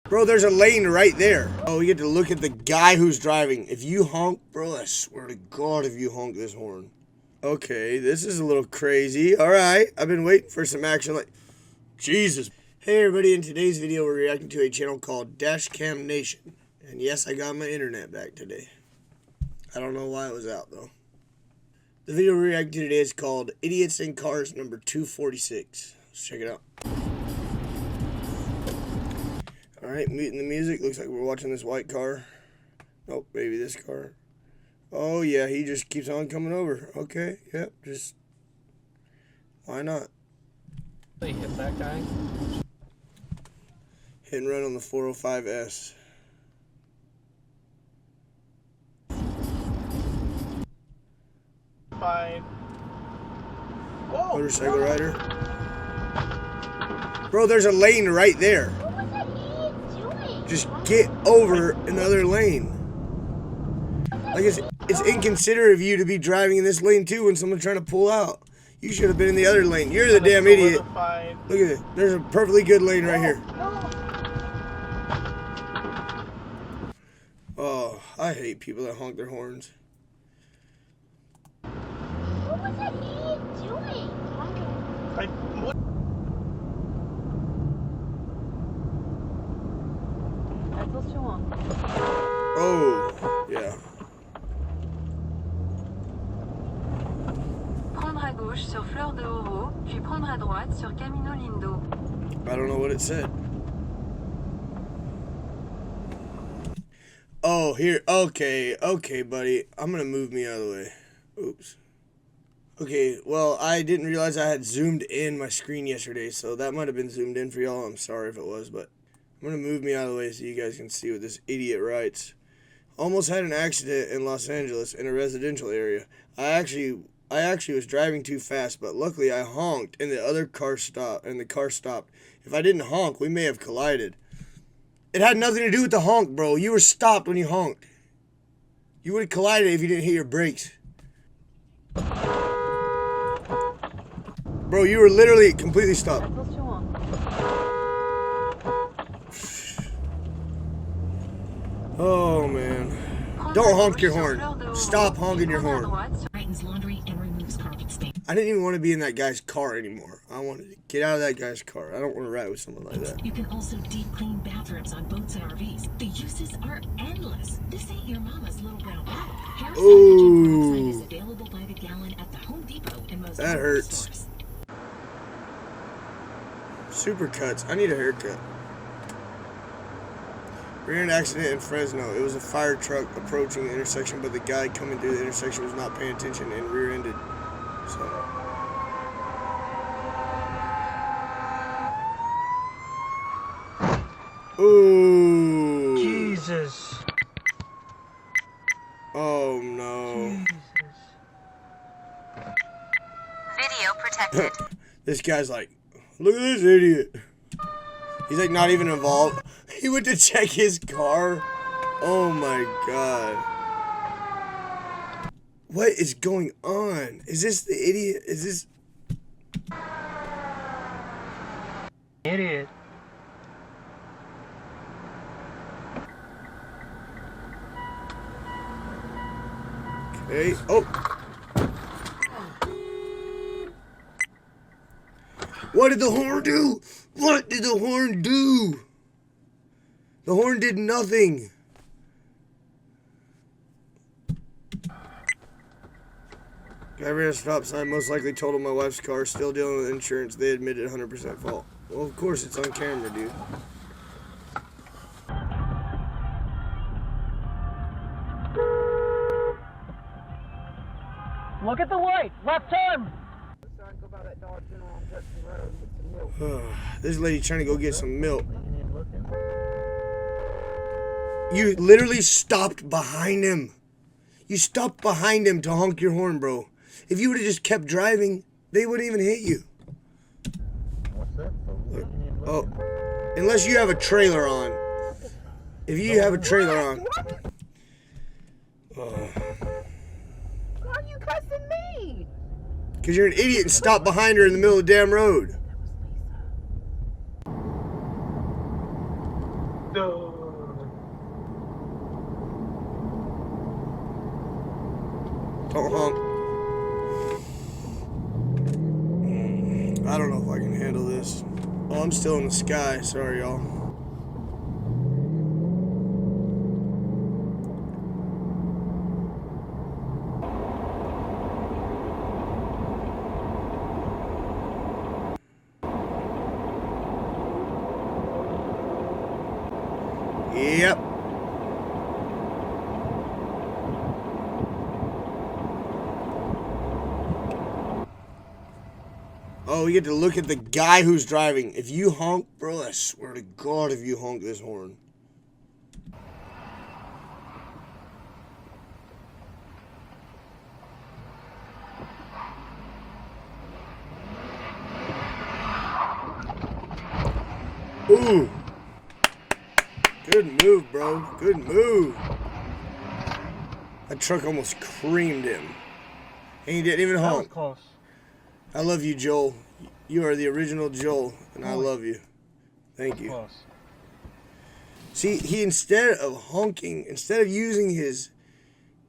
Bro, there's a lane right there. Oh, we get to look at the guy who's driving. If you honk, bro, I swear to God, if you honk this horn. Okay, this is a little crazy. All right, I've been waiting for some action like... Jesus. Hey, everybody. In today's video, we're reacting to a channel called Dashcam Nation. And yes, I got my internet back today. I don't know why it was out, though. The video we're reacting to today is called Idiots in Cars number 246. Let's check it out. Alright, muting the music. Looks like we're watching this white car. Nope, maybe this car. Oh, yeah, he just keeps on coming over. Okay, yep, just... Why not? They hit that guy. Hit and run on the 405S. Fine. Whoa, Motorcycle rider. Bro, there's a lane right there. Just get over another lane. Like, it's inconsiderate of you to be driving in this lane too when someone's trying to pull out. You should have been in the other lane. You're the damn idiot. Look at it. There's a perfectly good lane right here. Oh, I hate people that honk their horns. What was that idiot doing? Oh, yeah. Prendre à gauche sur Fleur de Oro, puis prendre à droite sur Camino Lindo. I don't know what it said. Oh, here. Okay, buddy. I'm gonna move me out of the way. Oops. Okay, well, I didn't realize I had zoomed in my screen yesterday, so that might have been zoomed in for y'all. I'm sorry if it was, but I'm gonna move me out of the way so you guys can see what this idiot writes. Almost had an accident in Los Angeles in a residential area. I actually was driving too fast, but luckily I honked and the car stopped. If I didn't honk, we may have collided. It had nothing to do with the honk, bro. You were stopped when you honked. You would have collided if you didn't hit your brakes. Bro, you were literally completely stopped. Oh, man. Don't honk your horn. Stop honking your horn. I didn't even want to be in that guy's car anymore. I wanted to get out of that guy's car. I don't want to ride with someone like that. You can also deep clean bathrooms on boats and RVs. The uses are endless. This ain't your mama's little brown bag. Ooh. Is available by the gallon at the Home Depot and most that hurts. Stores. Supercuts. I need a haircut. Rear-end accident in Fresno. It was a fire truck approaching the intersection, but the guy coming through the intersection was not paying attention and rear-ended. So. Ooh. Jesus. Oh no. Jesus. Video protected. This guy's like, look at this idiot. He's like not even involved. He went to check his car. Oh my god. What is going on? Is this the idiot? Is this... Idiot. Okay. Oh. What did the horn do? What did the horn do? The horn did nothing. Driver at a stop sign most likely totaled my wife's car. Still dealing with insurance. They admitted 100% fault. Well, of course it's on camera, dude. Look at the light. Left turn. This lady trying to go get some milk. You literally stopped behind him. You stopped behind him to honk your horn, bro. If you would have just kept driving, they wouldn't even hit you. What's that? Oh, unless you have a trailer on. If you have a trailer on. Why are you cussing me? Because you're an idiot and stopped behind her in the middle of the damn road. Don't honk. I don't know if I can handle this. Oh, I'm still in the sky. Sorry, y'all. Yep. Oh, we get to look at the guy who's driving. If you honk, bro, I swear to God, if you honk this horn. Ooh. Good move, bro. Good move. That truck almost creamed him. And he didn't even honk. That was close. I love you, Joel. You are the original Joel, and I love you. Thank you. Close. See, he instead of honking, instead of using his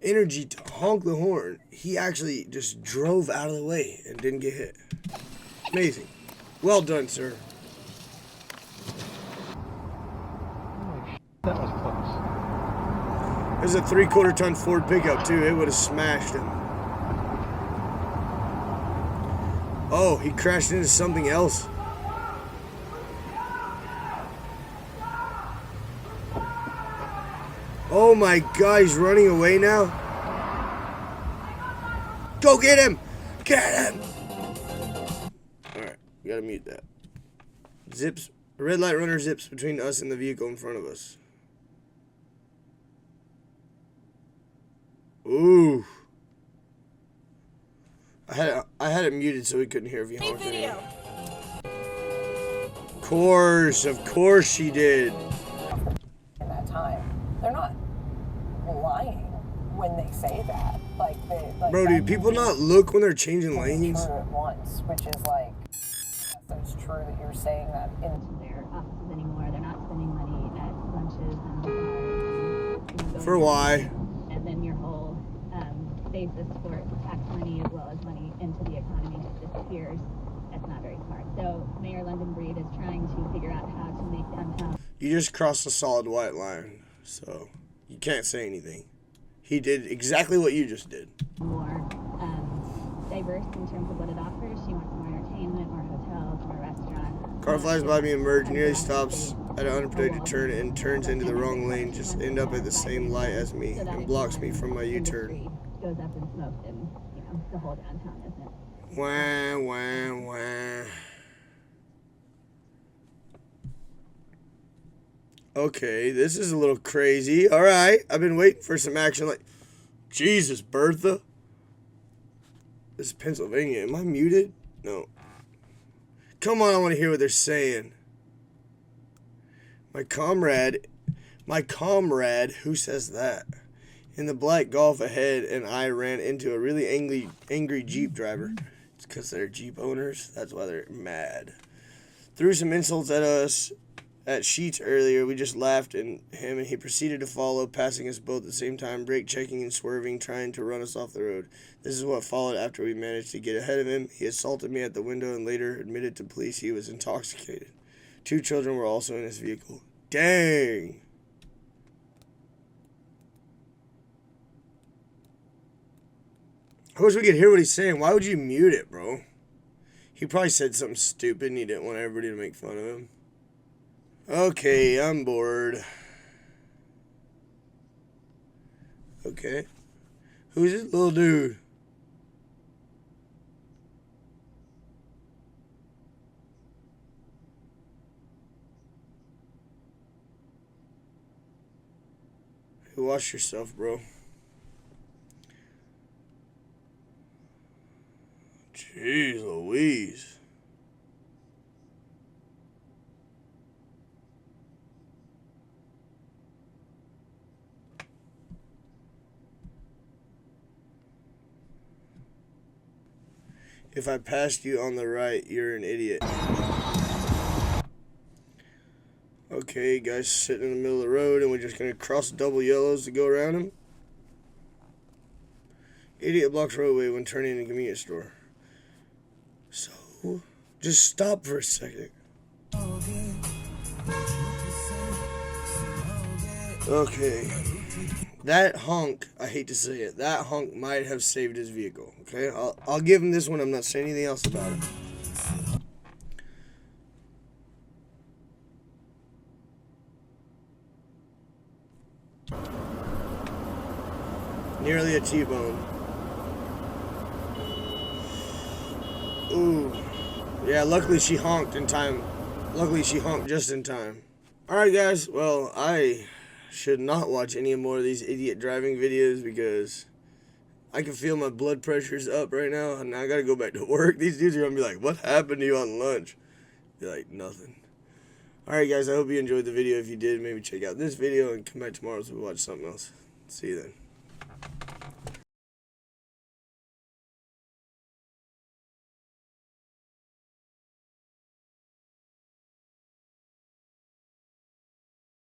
energy to honk the horn, he actually just drove out of the way and didn't get hit. Amazing. Well done, sir. That was close. There's a 3/4 ton Ford pickup, too. It would have smashed him. Oh, he crashed into something else. Oh my God, he's running away now. Go get him! Get him! Alright, we gotta mute that. Zips, red light runner zips between us and the vehicle in front of us. Ooh. I had it muted so we couldn't hear if you honked anymore. Of course she did. In that time, they're not lying when they say that. Like Bro, do people not look when they're changing lanes? True at once, which is like, so it's true that you're saying that in their offices anymore. They're not spending money at lunches and bars. For why? And then your whole basis for tax money as well as money into the economy just disappears. That's not very smart. So Mayor London Breed is trying to figure out how to make downtown. You just crossed a solid white line, so you can't say anything. He did exactly what you just did. More diverse in terms of what it offers. She wants more entertainment, more hotels, more restaurants. Car flies by me and merge, nearly stops at an unprotected turn and turns into the wrong lane, just end up at the same light as me and blocks me from my U-turn. Goes up in smoke and, you know, the whole downtown isn't. Wah, wah, wah. Okay, this is a little crazy. All right, I've been waiting for some action. Like, Jesus, Bertha. This is Pennsylvania. Am I muted? No. Come on, I want to hear what they're saying. My comrade, who says that? In the black Golf ahead, and I ran into a really angry Jeep driver. It's because they're Jeep owners. That's why they're mad. Threw some insults at us at Sheets earlier. We just laughed at him, and he proceeded to follow, passing us both at the same time, brake checking and swerving, trying to run us off the road. This is what followed after we managed to get ahead of him. He assaulted me at the window and later admitted to police he was intoxicated. 2 children were also in his vehicle. Dang. I wish we could hear what he's saying. Why would you mute it, bro? He probably said something stupid and he didn't want everybody to make fun of him. Okay, I'm bored. Okay. Who's this little dude? Hey, watch yourself, bro. Jeez Louise. If I passed you on the right, you're an idiot. Okay. Okay, guy's sitting in the middle of the road and we're just gonna cross double yellows to go around him. Idiot blocks roadway when turning in a convenience store. So, just stop for a second. Okay. That honk, I hate to say it, that honk might have saved his vehicle. Okay, I'll give him this one. I'm not saying anything else about it. Nearly a T-bone. Ooh. Yeah, luckily she honked in time. Luckily she honked just in time. Alright guys, well, I should not watch any more of these idiot driving videos because I can feel my blood pressure's up right now and I gotta go back to work. These dudes are gonna be like, what happened to you on lunch? Be like, nothing. Alright guys, I hope you enjoyed the video. If you did, maybe check out this video and come back tomorrow so we watch something else. See you then.